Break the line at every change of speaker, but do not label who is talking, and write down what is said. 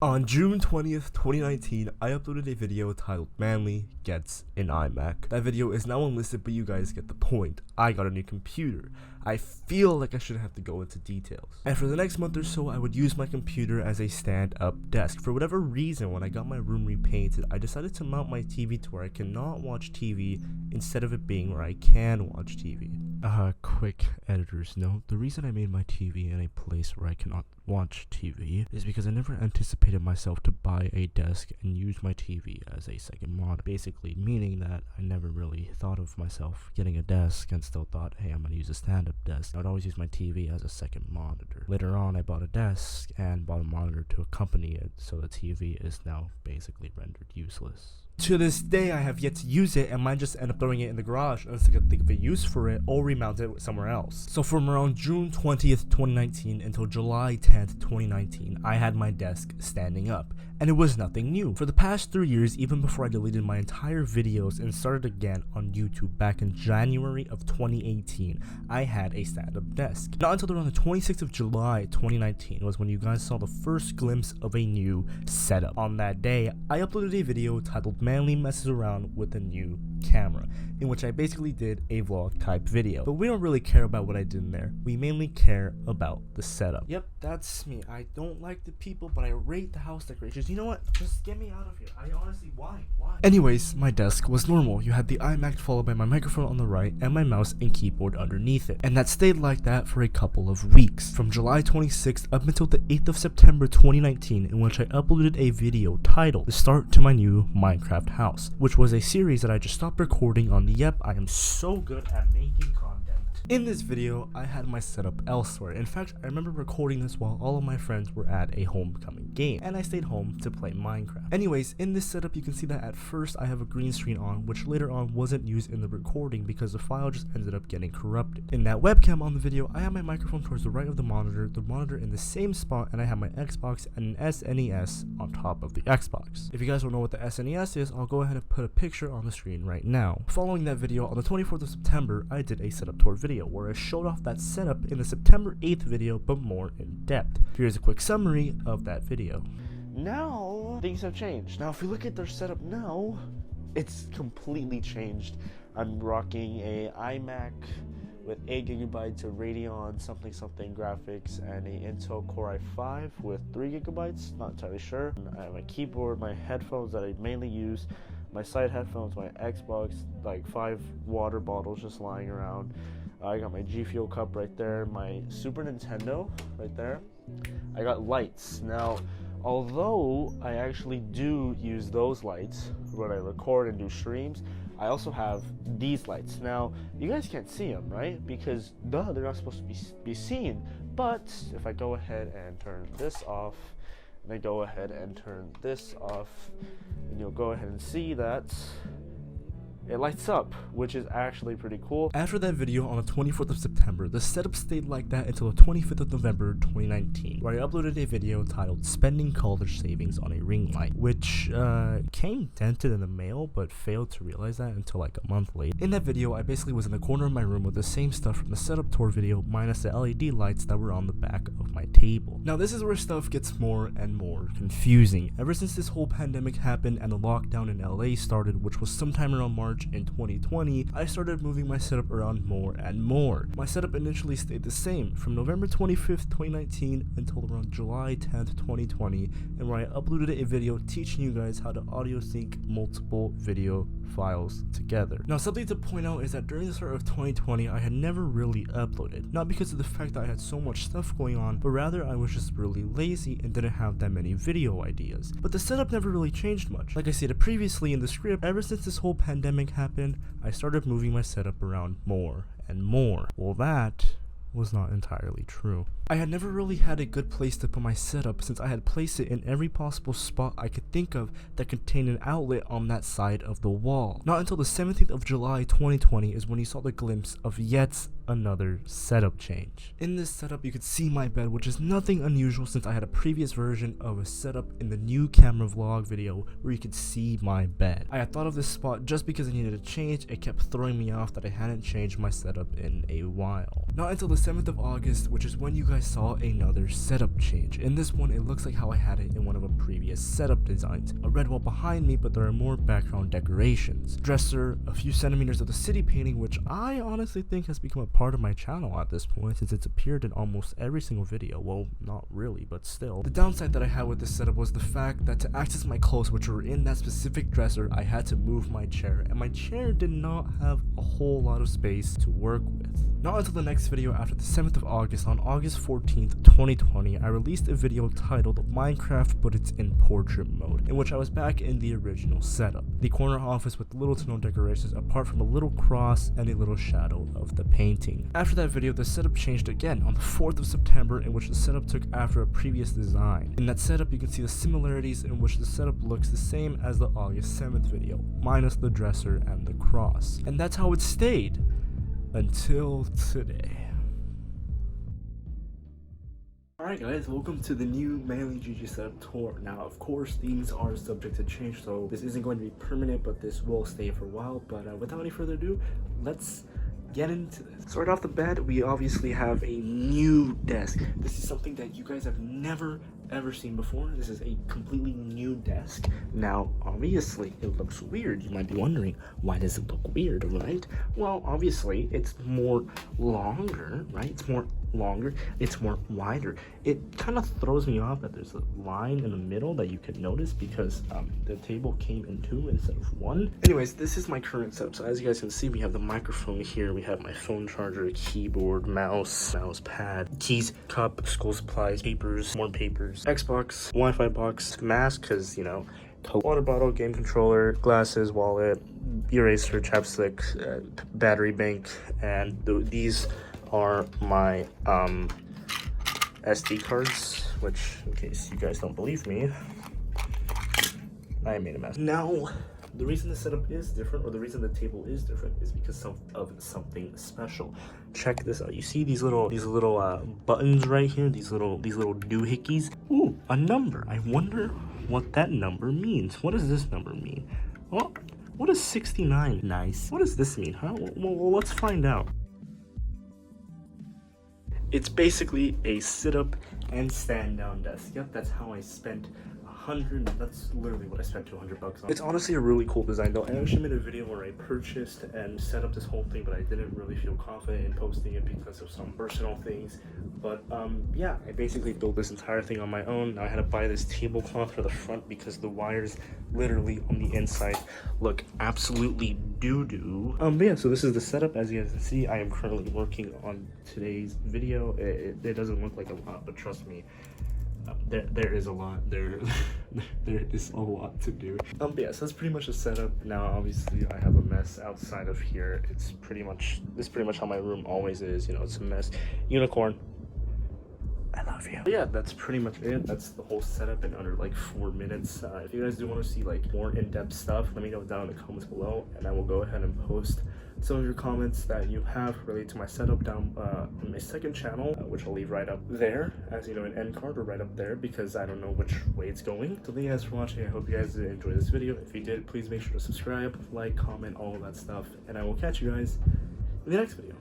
On June 20th, 2019, I uploaded a video titled Manly Gets an iMac. That video is now unlisted, but you guys get the point. I got a new computer. I feel like I shouldn't have to go into details. And for the next month or so, I would use my computer as a stand-up desk. For whatever reason, when I got my room repainted, I decided to mount my TV to where I cannot watch TV instead of it being where I can watch TV. Quick editor's note. The reason I made my TV in a place where I cannot watch TV is because I never anticipated myself to buy a desk and use my TV as a second monitor. Basically meaning that I never really thought of myself getting a desk and still thought, hey, I'm gonna use a stand-up desk. I would always use my TV as a second monitor. Later on, I bought a desk and bought a monitor to accompany it, so the TV is now basically rendered useless. To this day, I have yet to use it and might just end up throwing it in the garage unless I can think of a use for it or remount it somewhere else. So from around June 20th, 2019 until July 10th, 2019, I had my desk standing up. And it was nothing new. For the past 3 years, even before I deleted my entire videos and started again on YouTube back in January of 2018, I had a stand-up desk. Not until around the 26th of July 2019 was when you guys saw the first glimpse of a new setup. On that day, I uploaded a video titled Manly Messes Around with a New Camera, in which I basically did a vlog type video. But we don't really care about what I did in there. We mainly care about the setup. Yep, that's me. I don't like the people, but I rate the house decorations. You know what? Just get me out of here. I honestly, why? Anyways, my desk was normal. You had the iMac followed by my microphone on the right and my mouse and keyboard underneath it. And that stayed like that for a couple of weeks. From July 26th up until the 8th of September 2019, in which I uploaded a video titled The Start to My New Minecraft House, which was a series that I just stopped recording on the Yep, I am so good at making content. In this video, I had my setup elsewhere. In fact, I remember recording this while all of my friends were at a homecoming game, and I stayed home to play Minecraft. Anyways, in this setup, you can see that at first I have a green screen on, which later on wasn't used in the recording because the file just ended up getting corrupted. In that webcam on the video, I have my microphone towards the right of the monitor in the same spot, and I have my Xbox and an SNES on top of the Xbox. If you guys don't know what the SNES is, I'll go ahead and put a picture on the screen right now. Following that video, on the 24th of September, I did a setup tour video where I showed off that setup in the September 8th video, but more in depth. Here's a quick summary of that video. Now, things have changed. Now, if you look at their setup now, it's completely changed. I'm rocking a iMac with 8GB of Radeon something graphics and a Intel Core i5 with 3GB, not entirely sure. I have my keyboard, my headphones that I mainly use, my side headphones, my Xbox, like 5 water bottles just lying around. I got my G Fuel cup right there, my Super Nintendo right there. I got lights. Now, although I actually do use those lights when I record and do streams, I also have these lights. Now, you guys can't see them, right? Because, duh, they're not supposed to be seen. But if I go ahead and turn this off, and I go ahead and turn this off, and you'll go ahead and see that it lights up, which is actually pretty cool. After that video on the 24th of September, the setup stayed like that until the 25th of November 2019, where I uploaded a video titled Spending College Savings on a Ring Light, which came dented in the mail, but failed to realize that until like a month later. In that video, I basically was in the corner of my room with the same stuff from the setup tour video, minus the LED lights that were on the back of my table. Now, this is where stuff gets more and more confusing. Ever since this whole pandemic happened and the lockdown in LA started, which was sometime around March in 2020, I started moving my setup around more and more. My setup initially stayed the same from November 25th, 2019 until around July 10th, 2020, and where I uploaded a video teaching you guys how to audio sync multiple video files together. Now, something to point out is that during the start of 2020, I had never really uploaded, not because of the fact that I had so much stuff going on, but rather I was just really lazy and didn't have that many video ideas. But the setup never really changed much. Like I stated previously in the script, ever since this whole pandemic happened, I started moving my setup around more and more. Well, that was not entirely true. I had never really had a good place to put my setup since I had placed it in every possible spot I could think of that contained an outlet on that side of the wall. Not until the 17th of July 2020 is when you saw the glimpse of yet another setup change. In this setup, you could see my bed, which is nothing unusual since I had a previous version of a setup in the new camera vlog video where you could see my bed. I had thought of this spot just because I needed a change. It kept throwing me off that I hadn't changed my setup in a while. Not until the 7th of August, which is when you guys saw another setup change. In this one, it looks like how I had it in one of a previous setup designs. A red wall behind me, but there are more background decorations. Dresser, a few centimeters of the city painting, which I honestly think has become a part of my channel at this point since it's appeared in almost every single video. Well, not really, but still. The downside that I had with this setup was the fact that to access my clothes, which were in that specific dresser, I had to move my chair, and my chair did not have a whole lot of space to work with. Not until the next video after the 7th of August, on August 14th, 2020, I released a video titled Minecraft but it's in portrait mode, in which I was back in the original setup. The corner office with little to no decorations apart from a little cross and a little shadow of the painting. After that video, the setup changed again on the 4th of September, in which the setup took after a previous design. In that setup, you can see the similarities in which the setup looks the same as the August 7th video, minus the dresser and the cross. And that's how it stayed until today. Alright guys, welcome to the new ManlyGG setup tour. Now of course these are subject to change, so this isn't going to be permanent, but this will stay for a while. But without any further ado, let's get into this. So right off the bat, we obviously have a new desk. This is something that you guys have never ever seen before. This is a completely new desk. Now obviously it looks weird. You might be wondering, why does it look weird, right? Well, obviously it's more longer, right? It's more longer, it's more wider. It kind of throws me off that there's a line in the middle that you can notice because the table came in two instead of one. Anyways, this is my current setup. So as you guys can see, we have the microphone here, we have my phone charger, keyboard, mouse pad, keys, cup, school supplies, papers, more papers, Xbox, Wi-Fi box, mask because, you know, water bottle, game controller, glasses, wallet, eraser, chapstick, battery bank, and these are my SD cards, which, in case you guys don't believe me, I made a mess. Now, the reason the setup is different, or the reason the table is different, is because of something special. Check this out. You see these little buttons right here, these little doohickeys? Ooh, a number. I wonder what that number means. What does this number mean? Well, what is 69? Nice. What does this mean, huh? Well, let's find out. It's basically a sit-up and stand-down desk. Yep, that's how I spent that's literally what I spent $200 on. It's honestly a really cool design though. I actually made a video where I purchased and set up this whole thing, but I didn't really feel confident in posting it because of some personal things. But yeah, I basically built this entire thing on my own. Now I had to buy this tablecloth for the front because the wires literally on the inside look absolutely doo-doo. But yeah, so this is the setup. As you guys can see, I am currently working on today's video. It doesn't look like a lot, but trust me, there is a lot. There is a lot to do. But yeah, so that's pretty much the setup. Now obviously I have a mess outside of here. This is pretty much how my room always is. You know, it's a mess. Unicorn, I love you. But yeah, that's pretty much it. That's the whole setup in under like 4 minutes. If you guys do want to see like more in-depth stuff, let me know down in the comments below, and I will go ahead and post some of your comments that you have related to my setup down on my second channel, which I'll leave right up there as, you know, an end card, or right up there because I don't know which way it's going. So thank you guys for watching. I hope you guys did enjoy this video. If you did, please make sure to subscribe, like, comment, all of that stuff, and I will catch you guys in the next video.